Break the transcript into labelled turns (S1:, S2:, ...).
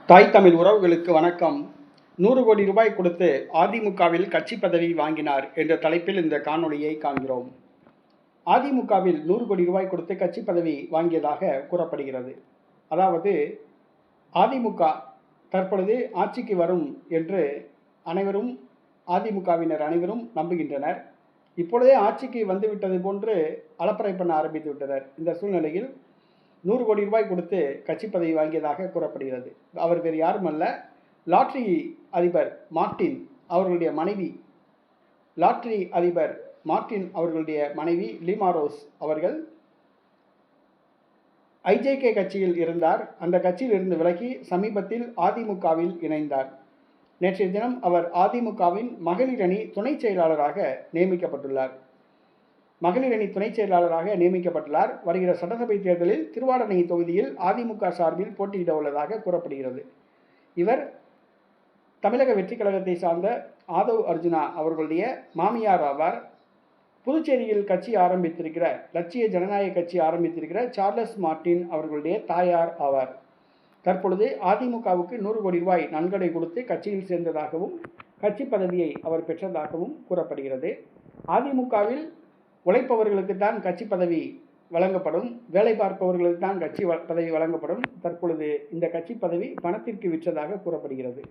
S1: தாய் தமிழ் உறவுகளுக்கு வணக்கம். 100 கோடி ரூபாய் கொடுத்து அதிமுகவில் கட்சி பதவி வாங்கினார் என்ற தலைப்பில் இந்த காணொளியை காண்கிறோம். அதிமுகவில் 100 கோடி ரூபாய் கொடுத்து கட்சி பதவி வாங்கியதாக கூறப்படுகிறது. அதாவது அதிமுக தற்பொழுது ஆட்சிக்கு வரும் என்று அதிமுகவினர் அனைவரும் நம்புகின்றனர். இப்பொழுதே ஆட்சிக்கு வந்துவிட்டது போன்று அலப்பறை பண்ண ஆரம்பித்து விட்டனர். இந்த சூழ்நிலையில் 100 கோடி ரூபாய் கொடுத்து கட்சி பதவி வாங்கியதாக கூறப்படுகிறது. அவர் வேறு யாரும் அல்ல, லாட்டரி அதிபர் மார்ட்டின் அவர்களுடைய மனைவி லீமா ரோஸ் அவர்கள் ஐஜேகே கட்சியில் இருந்தார். அந்த கட்சியில் இருந்து விலகி சமீபத்தில் அதிமுகவில் இணைந்தார். நேற்றைய தினம் அவர் அதிமுகவின் மகளிர் அணி துணை செயலாளராக நியமிக்கப்பட்டுள்ளார். வருகிற சட்டசபை தேர்தலில் திருவாடனை தொகுதியில் அதிமுக சார்பில் போட்டியிட உள்ளதாக கூறப்படுகிறது. இவர் தமிழக வெற்றி கழகத்தை சார்ந்த ஆதவ் அர்ஜுனா அவர்களுடைய மாமியார் ஆவார். புதுச்சேரியில் லட்சிய ஜனநாயக கட்சி ஆரம்பித்திருக்கிற சார்லஸ் மார்ட்டின் அவர்களுடைய தாயார் ஆவார். தற்பொழுது அதிமுகவுக்கு 100 கோடி ரூபாய் நன்கொடை கொடுத்து கட்சியில் சேர்ந்ததாகவும் கட்சி பதவியை அவர் பெற்றதாகவும் கூறப்படுகிறது. அதிமுகவில் உழைப்பவர்களுக்கு தான் கட்சி பதவி வழங்கப்படும், வேலை பார்ப்பவர்களுக்கு தான் கட்சி பதவி வழங்கப்படும். தற்பொழுது இந்த கட்சி பதவி பணத்திற்கு விற்றதாக கூறப்படுகிறது.